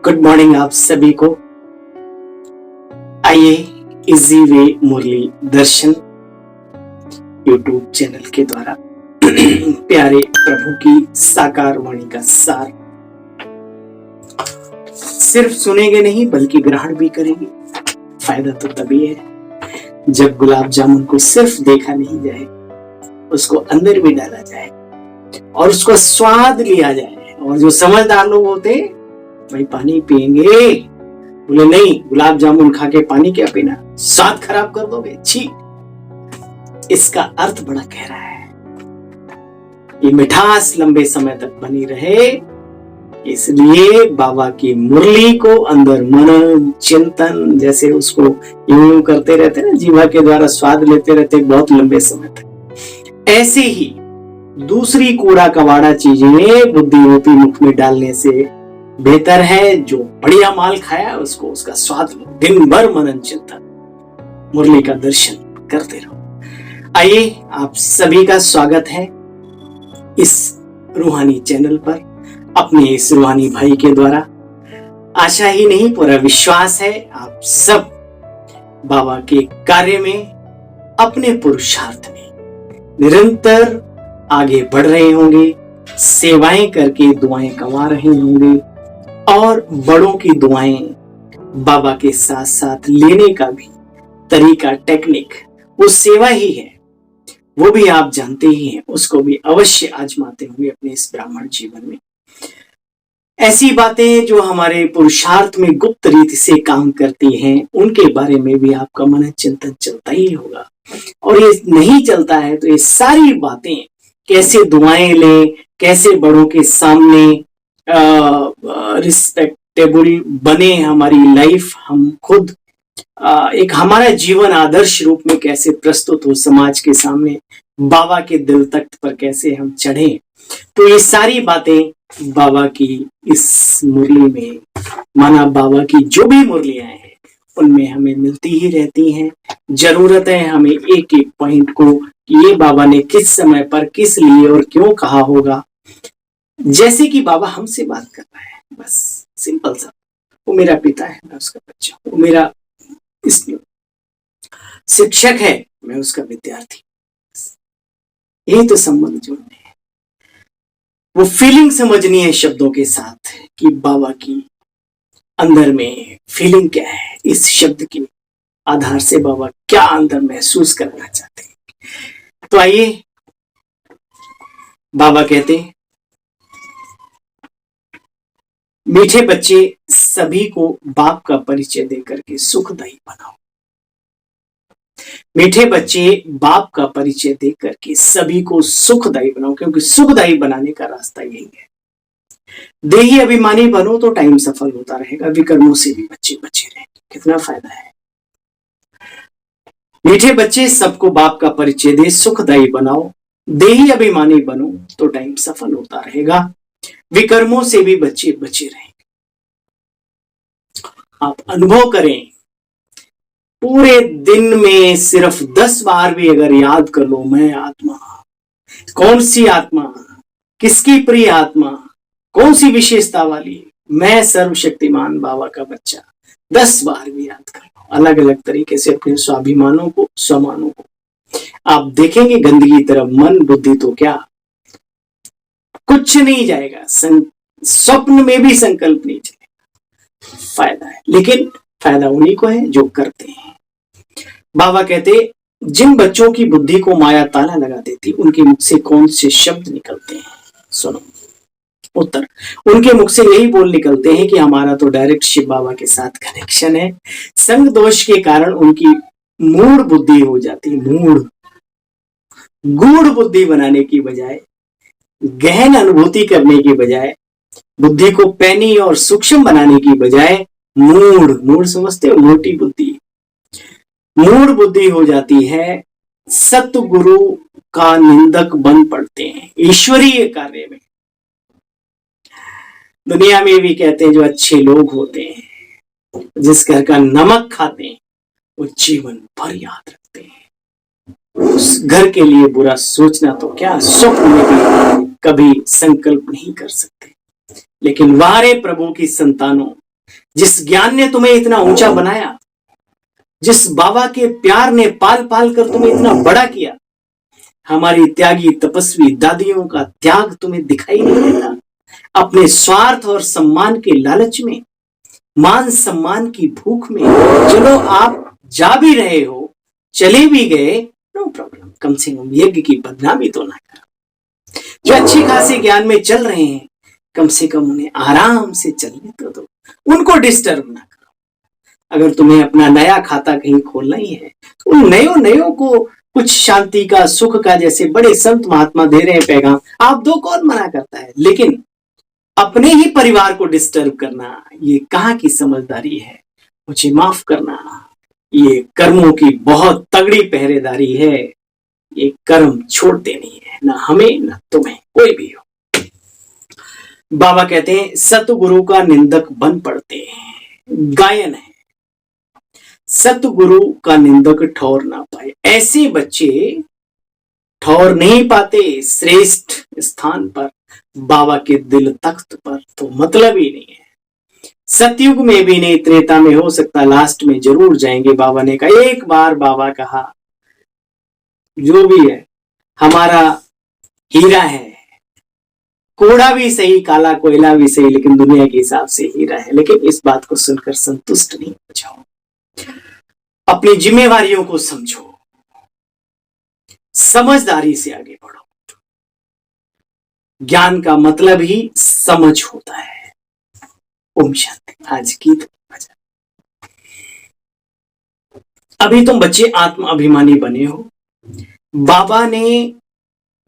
Good morning आप सभी को। आइए इजी वे मुरली दर्शन यूट्यूब चैनल के द्वारा प्यारे प्रभु की साकार वाणी का सार सिर्फ सुनेंगे नहीं बल्कि ग्रहण भी करेंगे। फायदा तो तभी है जब गुलाब जामुन को सिर्फ देखा नहीं जाए, उसको अंदर भी डाला जाए और उसको स्वाद लिया जाए। और जो समझदार लोग होते भाई पानी पिएंगे, बोले नहीं गुलाब जामुन खा के पानी क्या पीना, स्वाद खराब कर दोगे, छी। इसका अर्थ बड़ा गहरा है। ये मिठास लंबे समय तक बनी रहे, इसलिए बाबा की मुरली को अंदर मनन चिंतन जैसे उसको यूं करते रहते ना, जीवा के द्वारा स्वाद लेते रहते बहुत लंबे समय तक। ऐसे ही दूसरी कूड़ा कबाड़ा चीजें बुद्धि रूपी मुख में डालने से बेहतर है जो बढ़िया माल खाया उसको उसका स्वाद लो। दिन भर मनन चिंतन मुरली का दर्शन करते रहो। आइए आप सभी का स्वागत है इस रूहानी चैनल पर अपने इस रूहानी भाई के द्वारा। आशा ही नहीं पूरा विश्वास है आप सब बाबा के कार्य में अपने पुरुषार्थ में निरंतर आगे बढ़ रहे होंगे, सेवाएं करके दुआएं कमा रहे होंगे और बड़ों की दुआएं बाबा के साथ साथ लेने का भी तरीका टेक्निक वो सेवा ही है, वो भी आप जानते ही हैं, उसको भी अवश्य आजमाते होंगे अपने इस ब्राह्मण जीवन में। ऐसी बातें जो हमारे पुरुषार्थ में गुप्त रीति से काम करती हैं उनके बारे में भी आपका मन चिंतन चलता ही होगा। और ये नहीं चलता है तो ये सारी बातें कैसे दुआएं लें, कैसे बड़ों के सामने रिस्पेक्टेबल बने हमारी लाइफ, हम खुद एक हमारा जीवन आदर्श रूप में कैसे प्रस्तुत हो समाज के सामने, बाबा के दिल तख्त पर कैसे हम चढ़े, तो ये सारी बातें बाबा की इस मुरली में, माना बाबा की जो भी मुरलियां हैं उनमें हमें मिलती ही रहती हैं। जरूरत है हमें एक एक पॉइंट को कि ये बाबा ने किस समय पर किस लिए और क्यों कहा होगा। जैसे कि बाबा हमसे बात कर रहा है, बस सिंपल सा, वो मेरा पिता है मैं उसका बच्चा, वो मेरा इसमें शिक्षक है मैं उसका विद्यार्थी, यही तो संबंध जोड़ने हैं। वो फीलिंग समझनी है शब्दों के साथ कि बाबा की अंदर में फीलिंग क्या है, इस शब्द के आधार से बाबा क्या अंदर महसूस करना चाहते हैं। तो आइए बाबा कहते हैं, मीठे बच्चे सभी को बाप का परिचय देकर के सुखदायी बनाओ। मीठे बच्चे बाप का परिचय देकर के सभी को सुखदायी बनाओ, क्योंकि सुखदायी बनाने का रास्ता यही है। देही अभिमानी बनो तो टाइम सफल होता रहेगा, विकर्मों से भी बच्चे बचे रहेंगे, कितना फायदा है। मीठे बच्चे सबको बाप का परिचय दे, सुखदायी बनाओ। देही अभिमानी बनो तो टाइम सफल होता रहेगा, विकर्मों से भी बच्चे बचे रहेंगे। आप अनुभव करें, पूरे दिन में सिर्फ 10 बार भी अगर याद कर लो, मैं आत्मा, कौन सी आत्मा, किसकी प्रिय आत्मा, कौन सी विशेषता वाली, मैं सर्वशक्तिमान बाबा का बच्चा, 10 बार भी याद कर लो अलग अलग तरीके से अपने स्वाभिमानों को, स्वमानों को, आप देखेंगे गंदगी तरफ मन बुद्धि तो क्या कुछ नहीं जाएगा, स्वप्न में भी संकल्प नहीं चलेगा। फायदा है, लेकिन फायदा उन्हीं को है जो करते हैं। बाबा कहते, जिन बच्चों की बुद्धि को माया ताला लगा देती उनके मुख से कौन से शब्द निकलते हैं? सुनो उत्तर, उनके मुख से यही बोल निकलते हैं कि हमारा तो डायरेक्ट शिव बाबा के साथ कनेक्शन है। संग दोष के कारण उनकी मूढ़ बुद्धि हो जाती है, मूढ़, गूढ़ बुद्धि बनाने की बजाय, गहन अनुभूति करने की बजाय, बुद्धि को पैनी और सूक्ष्म बनाने की बजाय मूढ़, मूढ़ समझते हो, मोटी बुद्धि, मूढ़ बुद्धि हो जाती है। सतगुरु का निंदक बन पड़ते हैं ईश्वरीय कार्य में। दुनिया में भी कहते हैं जो अच्छे लोग होते हैं, जिस घर का नमक खाते हैं वो जीवन भर याद रखते हैं। उस घर के लिए बुरा सोचना तो क्या, स्वप्न में भी कभी संकल्प नहीं कर सकते। लेकिन वारे प्रभु की संतानों, जिस ज्ञान ने तुम्हें इतना ऊंचा बनाया, जिस बाबा के प्यार ने पाल पाल कर तुम्हें इतना बड़ा किया, हमारी त्यागी तपस्वी दादियों का त्याग तुम्हें दिखाई नहीं देता। अपने स्वार्थ और सम्मान के लालच में, मान सम्मान की भूख में, चलो आप जा भी रहे हो, चले भी गए, नो प्रॉब्लम, कम से कम यज्ञ की बदनामी तो ना करो। जो अच्छे खासे ज्ञान में चल रहे हैं, कम से कम उन्हें आराम से चलने तो दो, उनको डिस्टर्ब ना करो। अगर तुम्हें अपना नया खाता कहीं खोलना ही है, उन नयों को कुछ शांति का, सुख का, जैसे बड़े संत महात्मा दे रहे हैं पैगाम, आप दो, कौन मना करता है। लेकिन अपने ही परिवार को डिस्टर्ब करना, ये कहाँ की समझदारी है। मुझे माफ करना, ये कर्मों की बहुत तगड़ी पहरेदारी है। ये कर्म छोड़ते नहीं है, ना हमें ना तुम्हें, कोई भी हो। बाबा कहते हैं सतगुरु का निंदक बन पड़ते हैं। गायन है, सतगुरु का निंदक ठौर ना पाए। ऐसे बच्चे ठौर नहीं पाते श्रेष्ठ स्थान पर, बाबा के दिल तख्त पर, तो मतलब ही नहीं है। सतयुग में भी नहीं, त्रेता में हो सकता, लास्ट में जरूर जाएंगे। बाबा ने कहा, एक बार बाबा कहा, जो भी है हमारा हीरा है, कोड़ा भी सही, काला कोयला भी सही, लेकिन दुनिया के हिसाब से हीरा है। लेकिन इस बात को सुनकर संतुष्ट नहीं हो जाओ, अपनी जिम्मेवारियों को समझो, समझदारी से आगे बढ़ो। ज्ञान का मतलब ही समझ होता है। ओम शांति। आज की भजन। अभी तुम बच्चे आत्म अभिमानी बने हो। बाबा ने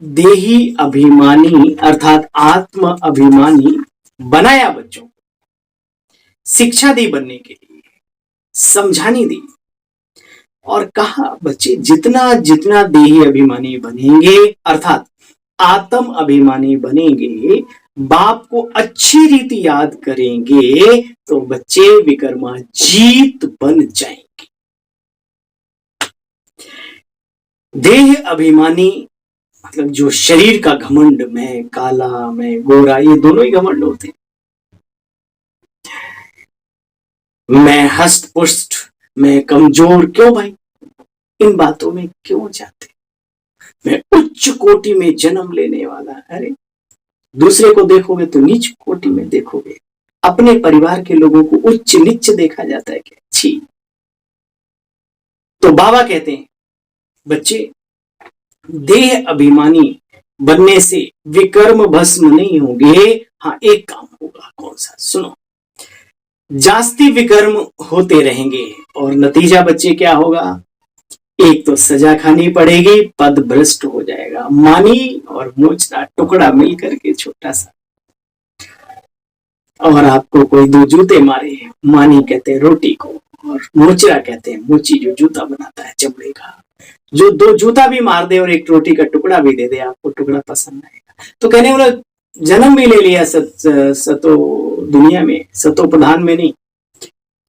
देही अभिमानी अर्थात आत्म अभिमानी बनाया बच्चों को, शिक्षा दी बनने के लिए, समझानी दी, और कहा बच्चे जितना जितना देही अभिमानी बनेंगे अर्थात आत्म अभिमानी बनेंगे, बाप को अच्छी रीति याद करेंगे, तो बच्चे विकर्मा जीत बन जाएंगे। देह अभिमानी मतलब जो शरीर का घमंड, मैं काला, मैं गोरा, ये दोनों ही घमंड होते हैं। मैं हष्ट पुष्ट, मैं कमजोर, क्यों भाई इन बातों में क्यों जाते। मैं उच्च कोटि में जन्म लेने वाला, अरे दूसरे को देखोगे तो नीच कोटि में देखोगे। अपने परिवार के लोगों को उच्च नीच देखा जाता है, क्या छी। तो बाबा कहते हैं बच्चे देह अभिमानी बनने से विकर्म भस्म नहीं होंगे। हाँ, एक काम होगा, कौन सा, सुनो। जास्ती विकर्म होते रहेंगे और नतीजा बच्चे क्या होगा, एक तो सजा खानी पड़ेगी, पद भ्रष्ट हो जाएगा। मानी और मोचरा टुकड़ा मिलकर के छोटा सा, और आपको कोई दो जूते मारे, मानी कहते हैं रोटी को, और मोचरा कहते हैं मोची, जो जूता बनाता है चमड़े का। जो दो जूता भी मार दे और एक रोटी का टुकड़ा भी दे दे, आपको टुकड़ा पसंद आएगा। तो कहने वाला जन्म भी ले लिया सतो दुनिया में, सतो प्रधान में नहीं,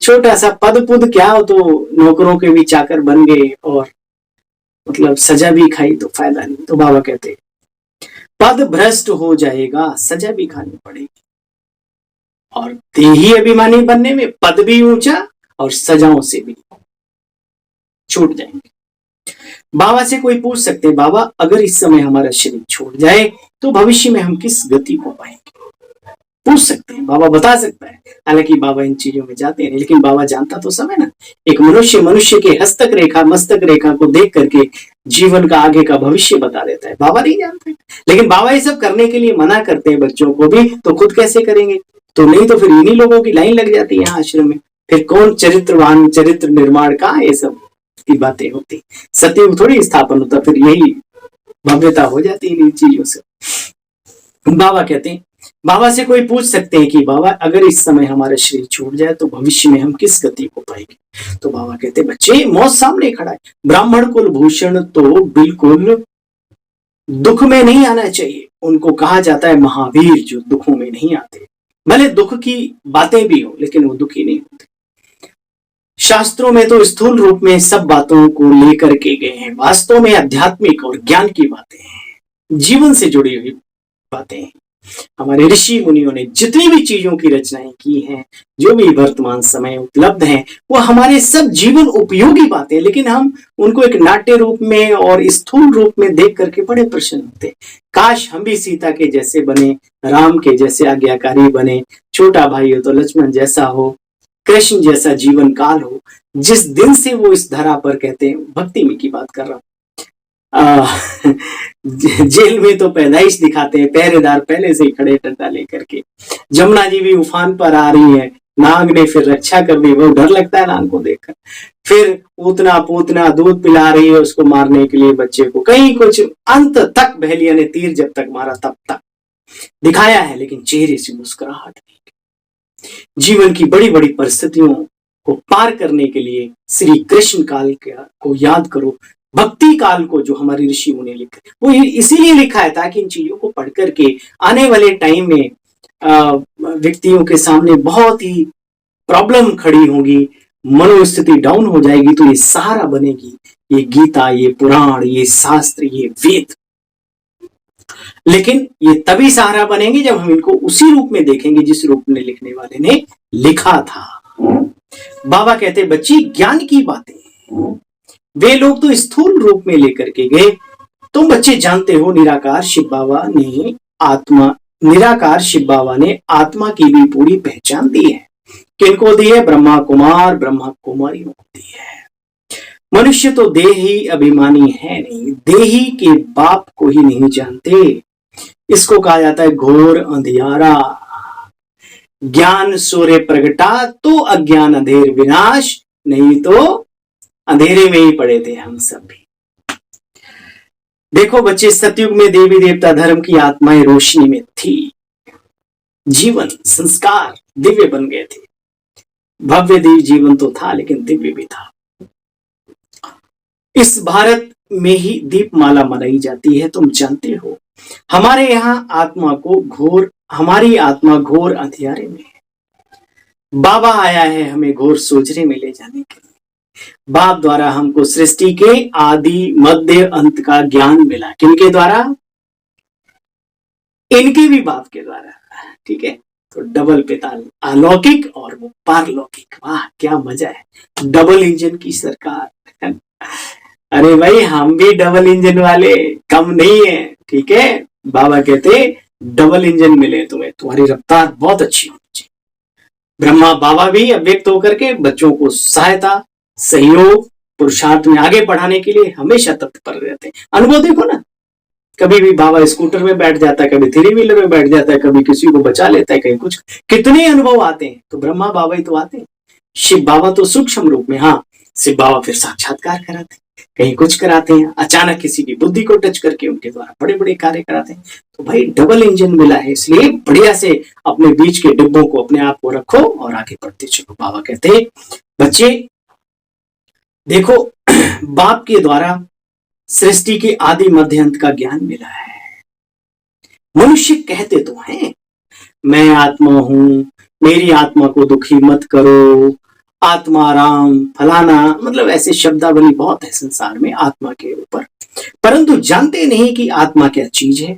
छोटा सा पद पुद क्या हो, तो नौकरों के भी चाकर बन गए और मतलब सजा भी खाई, तो फायदा नहीं। तो बाबा कहते पद भ्रष्ट हो जाएगा, सजा भी खानी पड़ेगी, और देही अभिमानी बनने में पद भी ऊंचा और सजाओं से भी छूट जाएंगे। बाबा से कोई पूछ सकते हैं, बाबा अगर इस समय हमारा शरीर छूट जाए तो भविष्य में हम किस गति को पाएंगे, पूछ सकते हैं, बाबा बता सकता है। हालांकि बाबा इन चीजों में जाते हैं, लेकिन बाबा जानता तो सब है ना। एक मनुष्य के हस्तक रेखा मस्तक रेखा को देख करके जीवन का आगे का भविष्य बता देता है। बाबा नहीं जानते, लेकिन बाबा ये सब करने के लिए मना करते हैं बच्चों को भी, तो खुद कैसे करेंगे। तो नहीं तो फिर इन्हीं लोगों की लाइन लग जाती है यहाँ आश्रम में। फिर कौन चरित्रवान, चरित्र निर्माण का, ये सब की बातें होती। सतयुग थोड़ी स्थापन होता, फिर यही भव्यता हो जाती है इन चीजों से। बाबा कहते हैं, बाबा से कोई पूछ सकते हैं कि बाबा अगर इस समय हमारा शरीर छूट जाए तो भविष्य में हम किस गति को पाएंगे। तो बाबा कहते हैं बच्चे मौत सामने खड़ा है। ब्राह्मण कुल भूषण तो बिल्कुल दुख में नहीं आना चाहिए, उनको कहा जाता है महावीर, जो दुखों में नहीं आते। भले दुख की बातें भी हो, लेकिन वो दुखी नहीं होते। शास्त्रों में तो स्थूल रूप में सब बातों को लेकर के गए हैं, वास्तव में आध्यात्मिक और ज्ञान की बातें हैं, जीवन से जुड़ी हुई बातें हैं। हमारे ऋषि मुनियों ने जितनी भी चीजों की रचनाएं की हैं, जो भी वर्तमान समय उपलब्ध हैं, वो हमारे सब जीवन उपयोगी बातें, लेकिन हम उनको एक नाट्य रूप में और स्थूल रूप में देख करके बड़े प्रसन्न होते। काश हम भी सीता के जैसे बने, राम के जैसे आज्ञाकारी बने, छोटा भाई हो तो लक्ष्मण जैसा हो, कृष्ण जैसा जीवन काल हो। जिस दिन से वो इस धरा पर, कहते हैं भक्ति में की बात कर रहा हूं, जेल में तो पैदाइश दिखाते हैं, पहरेदार पहले से ही खड़े डंडा लेकर के। जमुना जी भी उफान पर आ रही है, नाग ने फिर रक्षा कर दी, वो डर लगता है नाग को देखकर। फिर पूतना पूतना दूध पिला रही है उसको मारने के लिए बच्चे को, कहीं कुछ अंत तक बहेलिया ने तीर जब तक मारा तब तक दिखाया है, लेकिन चेहरे से मुस्कुराहट नहीं। जीवन की बड़ी बड़ी परिस्थितियों को पार करने के लिए श्री कृष्ण काल को याद करो, भक्ति काल को जो हमारे ऋषि मुनि लिखे, वो इसीलिए लिखा है ताकि इन चीजों को पढ़ करके आने वाले टाइम में व्यक्तियों के सामने बहुत ही प्रॉब्लम खड़ी होगी, मनोस्थिति डाउन हो जाएगी, तो ये सहारा बनेगी, ये गीता, ये पुराण, ये शास्त्र, ये वेद। लेकिन ये तभी सहारा बनेंगे जब हम इनको उसी रूप में देखेंगे जिस रूप में लिखने वाले ने लिखा था। बाबा कहते बच्ची ज्ञान की बातें, वे लोग तो स्थूल रूप में लेकर के गए। तुम बच्चे जानते हो निराकार शिव बाबा ने आत्मा की भी पूरी पहचान दी है। किनको दी है? ब्रह्मा कुमार ब्रह्मा कुमारियों को दी है। मनुष्य तो देही अभिमानी है नहीं, देही के बाप को ही नहीं जानते। इसको कहा जाता है घोर अंधियारा। ज्ञान सूर्य प्रगटा तो अज्ञान अंधेर विनाश, नहीं तो अंधेरे में ही पड़े थे हम सब भी। देखो बच्चे, सतयुग में देवी देवता धर्म की आत्माएं रोशनी में थी, जीवन संस्कार दिव्य बन गए थे। भव्य दिव्य जीवन तो था, लेकिन दिव्य भी था। इस भारत में ही दीपमाला मनाई जाती है, तुम जानते हो। हमारे यहाँ हमारी आत्मा घोर अंधियारे में है। बाबा आया है हमें घोर सोजरे में ले जाने के लिए। बाप द्वारा हमको सृष्टि के आदि मध्य अंत का ज्ञान मिला। किनके द्वारा? इनके भी बाप के द्वारा। ठीक है, तो डबल पेताल, अलौकिक और वो पारलौकिक। वाह क्या मजा है, डबल इंजन की सरकार। अरे भाई हम भी डबल इंजन वाले, कम नहीं है। ठीक है, बाबा कहते डबल इंजन मिले तुम्हें, तुम्हारी रफ्तार बहुत अच्छी होनी चाहिए। ब्रह्मा बाबा भी अव्यक्त होकर के बच्चों को सहायता, सहयोग, पुरुषार्थ में आगे बढ़ाने के लिए हमेशा तत्पर रहते हैं। अनुभव देखो ना, कभी भी बाबा स्कूटर में बैठ जाता है, कभी थ्री व्हीलर में बैठ जाता है, कभी किसी को बचा लेता है, कहीं कुछ, कितने अनुभव आते हैं। तो ब्रह्मा बाबा ही तो आते हैं। शिव बाबा तो सूक्ष्म रूप में, हाँ शिव बाबा फिर साक्षात्कार कराते हैं, कहीं कुछ कराते हैं, अचानक किसी की बुद्धि को टच करके उनके द्वारा बड़े बड़े कार्य कराते हैं। तो भाई डबल इंजन मिला है, इसलिए बढ़िया से अपने बीच के डिब्बों को अपने आप को रखो और आगे बढ़ते चलो। बाबा कहते हैं बच्चे देखो, बाप के द्वारा सृष्टि के आदि मध्य अंत का ज्ञान मिला है। मनुष्य कहते तो हैं मैं आत्मा हूं, मेरी आत्मा को दुखी मत करो, आत्मा राम फलाना, मतलब ऐसे शब्दावली बहुत है संसार में आत्मा के ऊपर, परंतु जानते नहीं कि आत्मा क्या चीज है।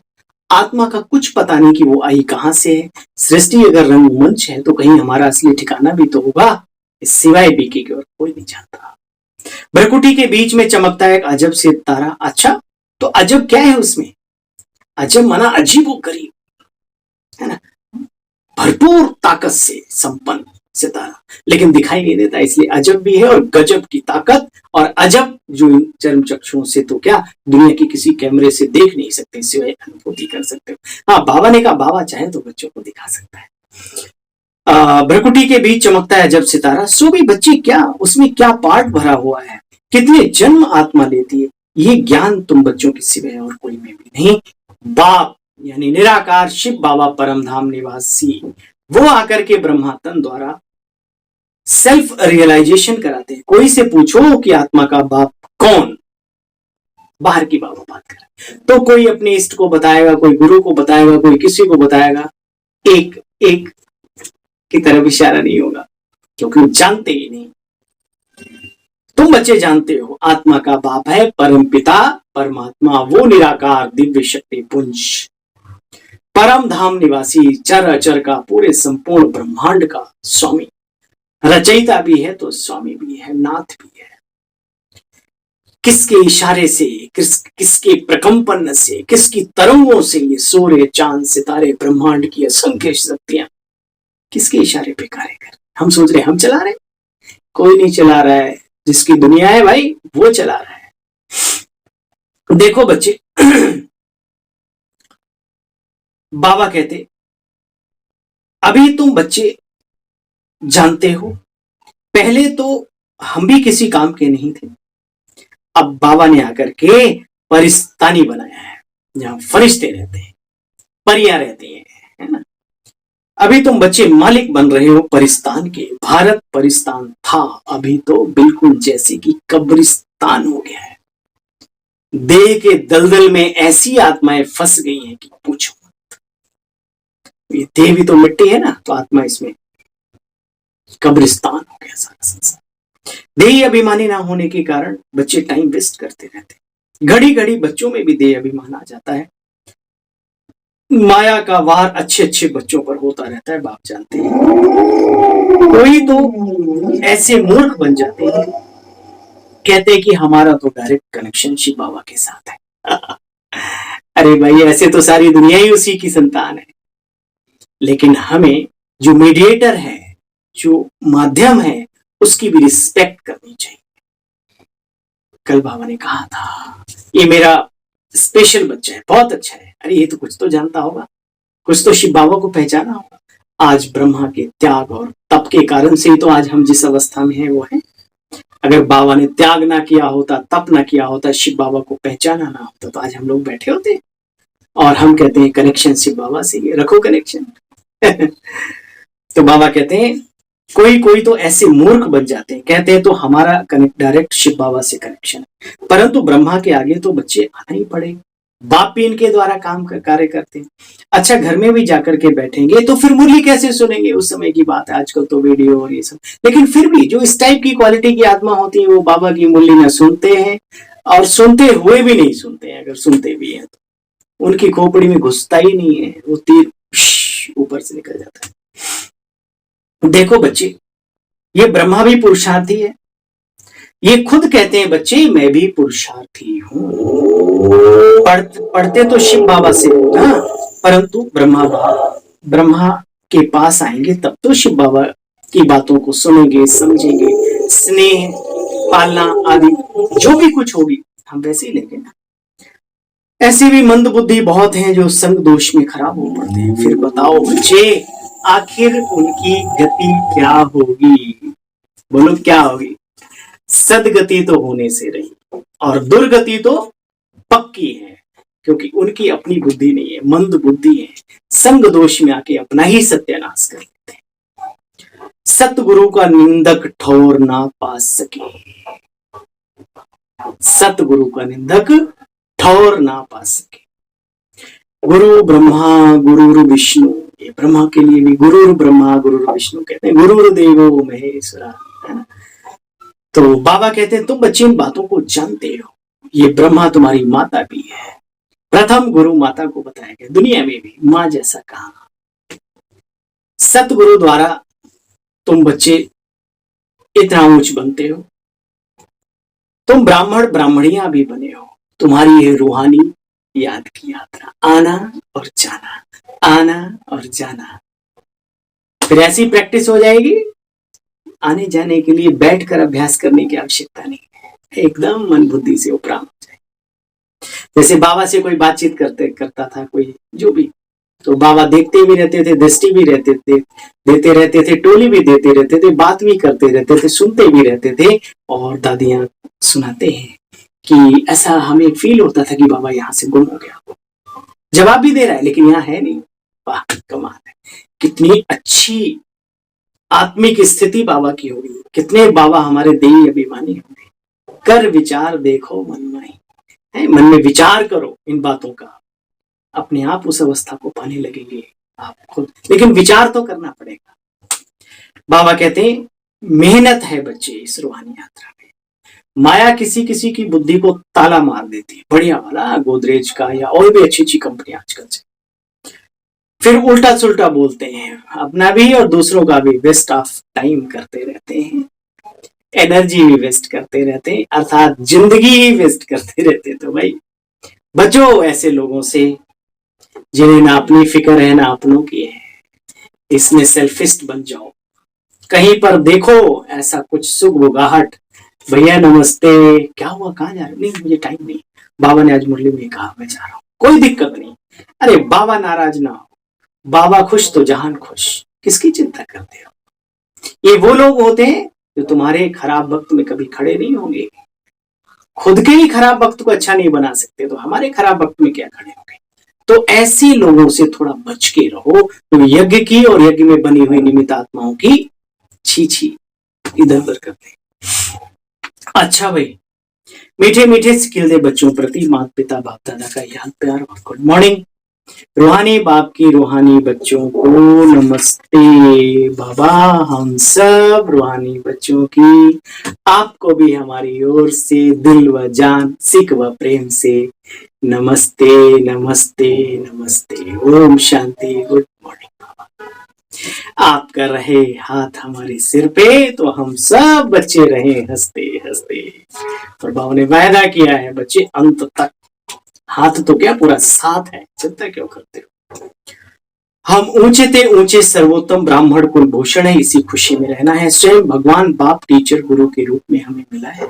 आत्मा का कुछ पता नहीं कि वो आई कहां से है। सृष्टि अगर रंगमंच है तो कहीं हमारा असली ठिकाना भी तो होगा, सिवाय बीके के और कोई नहीं जानता। भ्रकुटी के बीच में चमकता है एक अजब से तारा। अच्छा, तो अजब क्या है उसमें? अजब माना अजीबो गरीब, है ना, भरपूर ताकत से संपन्न सितारा, लेकिन दिखाई नहीं देता, इसलिए अजब भी है। और गजब की ताकत और अजब जो चर्म चक्षुओं से तो क्या दुनिया की किसी कैमरे से देख नहीं सकते, सिवाय अनुभूति कर सकते हो। हाँ, बाबा ने कहा बाबा चाहे तो बच्चों को दिखा सकता है। भ्रकुटी के बीच चमकता है जब सितारा, सो भी बच्ची क्या उसमें क्या पार्ट भरा हुआ है, कितने जन्म आत्मा लेती है, ये ज्ञान तुम बच्चों के सिवाय और कोई में भी नहीं। बाप यानी निराकार शिव बाबा परम धाम निवासी, वो आकर के ब्रह्मा तन द्वारा सेल्फ रियलाइजेशन कराते हैं। कोई से पूछो कि आत्मा का बाप कौन, बाहर की बाबा बात कर, तो कोई अपने इष्ट को बताएगा, कोई गुरु को बताएगा, कोई किसी को बताएगा, एक एक की तरफ इशारा नहीं होगा, क्योंकि वो जानते ही नहीं। तुम बच्चे जानते हो आत्मा का बाप है परम पिता परमात्मा, वो निराकार दिव्य शक्ति पुंज। परम धाम निवासी, चर अचर का, पूरे संपूर्ण ब्रह्मांड का स्वामी, रचयिता भी है तो स्वामी भी है, नाथ भी है। किसके इशारे से, किसके प्रकंपन से, किसकी तरंगों से ये सूर्य, चांद, सितारे, ब्रह्मांड की असंख्य शक्तियां किसके इशारे पे कार्य कर। हम सोच रहे हम चला रहे, कोई नहीं चला रहा है। जिसकी दुनिया है भाई वो चला रहा है। देखो बच्चे, बाबा कहते अभी तुम बच्चे जानते हो, पहले तो हम भी किसी काम के नहीं थे, अब बाबा ने आकर के परिस्तानी बनाया है, जहां फरिश्ते रहते हैं, परियां रहती हैं, है ना। अभी तुम बच्चे मालिक बन रहे हो परिस्तान के। भारत परिस्तान था, अभी तो बिल्कुल जैसे कि कब्रिस्तान हो गया है। देह के दलदल में ऐसी आत्माएं फंस गई हैं कि पूछो मत। ये देह भी तो मिट्टी है ना, तो आत्मा इसमें कब्रिस्तान हो गया सारा संसार। देह अभिमानी ना होने के कारण बच्चे टाइम वेस्ट करते रहते। घड़ी घड़ी बच्चों में भी देह अभिमान आ जाता है। माया का वार अच्छे अच्छे बच्चों पर होता रहता है, बाप जानते हैं। कोई तो ऐसे मूर्ख बन जाते हैं, कहते हैं कि हमारा तो डायरेक्ट कनेक्शन शिव बाबा के साथ है। अरे भाई, ऐसे तो सारी दुनिया ही उसी की संतान है, लेकिन हमें जो मीडिएटर है, जो माध्यम है, उसकी भी रिस्पेक्ट करनी चाहिए। कल बाबा ने कहा था ये मेरा स्पेशल बच्चा है, बहुत अच्छा है। अरे ये तो कुछ तो जानता होगा, कुछ तो शिव बाबा को पहचाना होगा। आज ब्रह्मा के त्याग और तप के कारण से ही तो आज हम जिस अवस्था में हैं वो है। अगर बाबा ने त्याग ना किया होता, तप ना किया होता, शिव बाबा को पहचाना ना होता, तो आज हम लोग बैठे होते। और हम कहते हैं कनेक्शन शिव बाबा से, रखो कनेक्शन। तो बाबा कहते हैं कोई कोई तो ऐसे मूर्ख बन जाते हैं, कहते हैं तो हमारा कनेक्ट डायरेक्ट शिव बाबा से कनेक्शन, परंतु ब्रह्मा के आगे तो बच्चे आना ही पड़ेगा। बाप भी इनके द्वारा कार्य करते हैं। अच्छा, घर में भी जाकर के बैठेंगे तो फिर मुरली कैसे सुनेंगे? उस समय की बात है, आजकल तो वीडियो और ये सब। लेकिन फिर भी जो इस टाइप की क्वालिटी की आत्मा होती है वो बाबा की मुरली न सुनते हैं, और सुनते हुए भी नहीं सुनते हैं। अगर सुनते भी हैं तो उनकी खोपड़ी में घुसता ही नहीं है, वो तीर ऊपर से निकल जाता है। देखो बच्चे, ये ब्रह्मा भी पुरुषार्थी है। ये खुद कहते हैं बच्चे मैं भी पुरुषार्थी हूं। पढ़ते तो शिव बाबा से हो ना, परंतु ब्रह्मा के पास आएंगे तब तो शिव बाबा की बातों को सुनेंगे, समझेंगे, स्नेह पालना आदि जो भी कुछ होगी हम वैसे ही लेंगे ना। ऐसे भी मंद बुद्धि बहुत हैं जो संग दोष में खराब हो पड़ते हैं। फिर बताओ बच्चे, आखिर उनकी गति क्या होगी? बोलो क्या होगी? सदगति तो होने से रही, और दुर्गति तो पक्की है, क्योंकि उनकी अपनी बुद्धि नहीं है, मंद बुद्धि है। संग दोष में आके अपना ही सत्यानाश कर लेते हैं। सतगुरु का निंदक ठौर ना पा सके, सतगुरु का निंदक ठौर ना पा सके। गुरु ब्रह्मा गुरु विष्णु, ये ब्रह्मा के लिए भी गुरु ब्रह्मा गुरु विष्णु कहते हैं, गुरु देवो महेश्वरा, है ना। तो बाबा कहते हैं तुम बच्चे इन बातों को जानते हो, ये ब्रह्मा तुम्हारी माता भी है। प्रथम गुरु माता को बताया गया, दुनिया में भी मां जैसा कहा। सतगुरु द्वारा तुम बच्चे इतना ऊंच बनते हो। तुम ब्राह्मण ब्राह्मणियां भी बने हो। तुम्हारी ये रूहानी याद की यात्रा, आना और जाना, आना और जाना। फिर ऐसी प्रैक्टिस हो जाएगी, आने जाने के लिए बैठकर अभ्यास करने की आवश्यकता नहीं है, एकदम मन बुद्धि से उपराम हो जाए। जैसे बाबा से कोई बातचीत करता था कोई जो भी, तो बाबा देखते भी रहते थे, दृष्टि भी देते रहते थे, टोली भी देते रहते थे, बात भी करते रहते थे, सुनते भी रहते थे। और दादियां सुनाते हैं कि ऐसा हमें फील होता था कि बाबा यहाँ से गुम हो गया, जवाब भी दे रहा है लेकिन यहाँ है नहीं। वाह कमाल है, कितनी अच्छी आत्मिक स्थिति बाबा की होगी। कितने बाबा हमारे देही अभिमानी होंगे। कर विचार देखो मन में, मन में विचार करो इन बातों का, अपने आप उस अवस्था को पाने लगेंगे आप खुद। लेकिन विचार तो करना पड़ेगा। बाबा कहते हैं मेहनत है बच्चे इस रूहानी यात्रा में। माया किसी किसी की बुद्धि को ताला मार देती है, बढ़िया वाला गोदरेज का या और भी अच्छी अच्छी कंपनी आजकल से। फिर उल्टा सुल्टा बोलते हैं, अपना भी और दूसरों का भी वेस्ट ऑफ टाइम करते रहते हैं, एनर्जी भी वेस्ट करते रहते हैं, अर्थात जिंदगी ही वेस्ट करते रहते हैं। तो भाई बचो ऐसे लोगों से जिन्हें ना अपनी फिक्र है ना अपनों की है। इसमें सेल्फिस्ट बन जाओ। कहीं पर देखो ऐसा कुछ सुख बुगाहट, भैया नमस्ते, क्या हुआ, कहाँ जा रहे? नहीं मुझे टाइम नहीं, बाबा ने आज मुरली में कहा मैं जा रहा हूँ, कोई दिक्कत नहीं। अरे बाबा नाराज ना हो, बाबा खुश तो जहान खुश, किसकी चिंता करते हो? ये वो लोग होते हैं जो तुम्हारे खराब वक्त में कभी खड़े नहीं होंगे। खुद के ही खराब वक्त को अच्छा नहीं बना सकते तो हमारे खराब वक्त में क्या खड़े होंगे? तो ऐसे लोगों से थोड़ा बच के रहो। तो यज्ञ की और यज्ञ में बनी हुई निमित्त आत्माओं की छी छी इधर उधर करते। अच्छा भाई, मीठे मीठे सिखिल दे बच्चों प्रति माता पिता बाप दादा का याद प्यार और गुड मॉर्निंग। रूहानी बाप की रूहानी बच्चों को नमस्ते। बाबा हम सब रूहानी बच्चों की आपको भी हमारी ओर से दिल व जान सिक व प्रेम से नमस्ते नमस्ते नमस्ते। ओम शांति, गुड मॉर्निंग बाबा। आपका रहे हाथ हमारे सिर पे तो हम सब बच्चे रहे हंसते हंसते। और बाबा ने वायदा किया है बच्चे अंत तक, हाथ तो क्या पूरा साथ है, चिंता क्यों करते हो? हम ऊंचे ते ऊंचे सर्वोत्तम ब्राह्मण कुल भूषण है, इसी खुशी में रहना है। स्वयं भगवान बाप टीचर गुरु के रूप में हमें मिला है।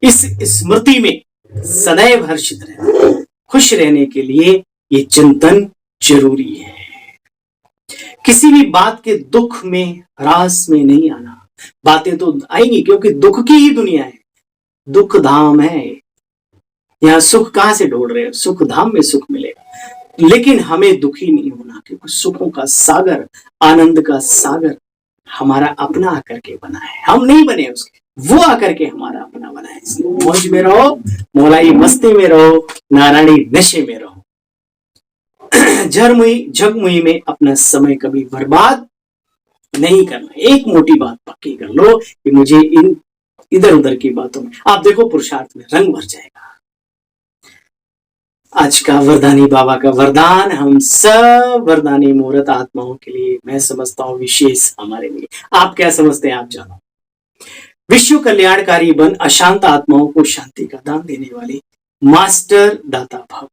इस स्मृति में सदैव हर्षित रहना, खुश रहने के लिए ये चिंतन जरूरी है। किसी भी बात के दुख में ह्रास में नहीं आना। बातें तो आएंगी क्योंकि दुख की ही दुनिया है, दुख धाम है। यहाँ सुख कहां से ढूंढ रहे हो? सुख धाम में सुख मिलेगा, लेकिन हमें दुखी नहीं होना क्योंकि सुखों का सागर, आनंद का सागर हमारा अपना आकर के बना है, हम नहीं बने उसके, वो आकर के हमारा अपना बना है। इसलिए मौज में रहो, मौलाई मस्ती में रहो, नारायणी नशे में रहो। झगमुई में अपना समय कभी बर्बाद नहीं करना। एक मोटी बात पक्की कर लो कि मुझे इन इधर उधर की बातों में, आप देखो पुरुषार्थ में रंग भर जाएगा। आज का वरदानी बाबा का वरदान हम सब वरदानी मूर्त आत्माओं के लिए, मैं समझता हूं विशेष हमारे लिए। आप क्या समझते हैं आप जानो। विश्व कल्याणकारी बन, अशांत आत्माओं को शांति का दान देने वाले मास्टर दाता भव।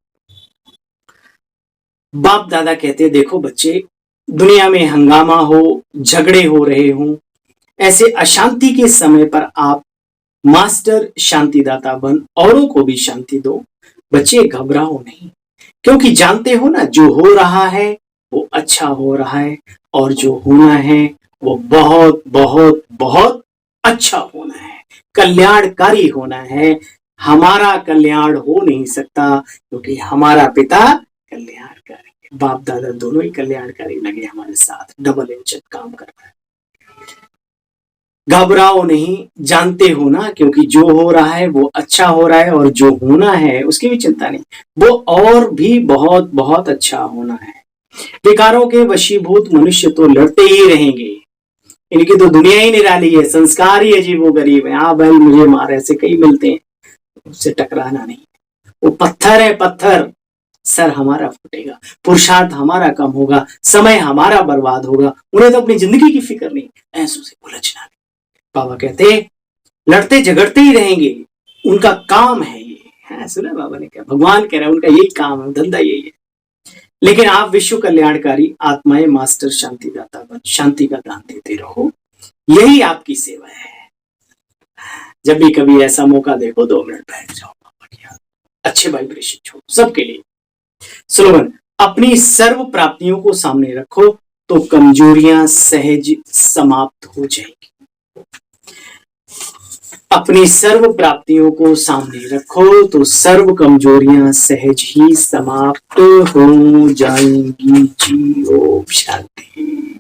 बाप दादा कहते देखो बच्चे, दुनिया में हंगामा हो, झगड़े हो रहे हो, ऐसे अशांति के समय पर आप मास्टर शांतिदाता बन औरों को भी शांति दो। बच्चे घबराओ नहीं, क्योंकि जानते हो ना जो हो रहा है वो अच्छा हो रहा है, और जो होना है वो बहुत बहुत बहुत अच्छा होना है, कल्याणकारी होना है। हमारा कल्याण हो नहीं सकता क्योंकि हमारा पिता कल्याणकारी, बाप दादा दोनों ही कल्याणकारी लगे हमारे साथ, डबल इंजन काम कर रहा है। घबराओ नहीं, जानते हो ना क्योंकि जो हो रहा है वो अच्छा हो रहा है, और जो होना है उसकी भी चिंता नहीं, वो और भी बहुत बहुत अच्छा होना है। विकारों के वशीभूत मनुष्य तो लड़ते ही रहेंगे, इनकी तो दुनिया ही निराली है, संस्कार ही अजीबो गरीब है। हाँ भाई मुझे मार, ऐसे कई मिलते हैं, उससे टकराना नहीं। वो पत्थर है पत्थर, सर हमारा फूटेगा, पुरुषार्थ हमारा कम होगा, समय हमारा बर्बाद होगा, उन्हें तो अपनी जिंदगी की फिक्र नहीं, ऐसों से उलझना नहीं। बाबा कहते लड़ते झगड़ते ही रहेंगे, उनका काम है ये। है सुना बाबा ने क्या, भगवान कह रहा है उनका यही काम है, धंधा यही है। लेकिन आप विश्व कल्याणकारी आत्माएं मास्टर शांतिदाता बन, शांति का दान देते रहो, यही आपकी सेवा है। जब भी कभी ऐसा मौका देखो 2 मिनट बैठ जाओ, बाबा की अच्छे वाइब्रेशन छोड़ो सबके लिए। स्लोगन, अपनी सर्व प्राप्तियों को सामने रखो तो कमजोरियां सहज समाप्त हो जाएंगी। अपनी सर्व प्राप्तियों को सामने रखो तो सर्व कमजोरियां सहज ही समाप्त हो जाएंगी। जी ओम शांति।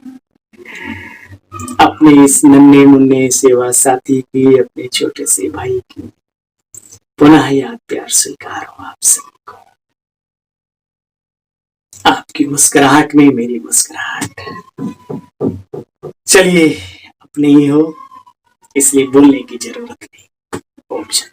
अपने इस नन्हे मुन्ने सेवा साथी की, अपने छोटे से भाई की पुनः याद प्यार स्वीकार हो आप सबको। आपकी मुस्कुराहट में मेरी मुस्कुराहट है। चलिए, अपने ही हो इसलिए बोलने की जरूरत नहीं। ओम शांति।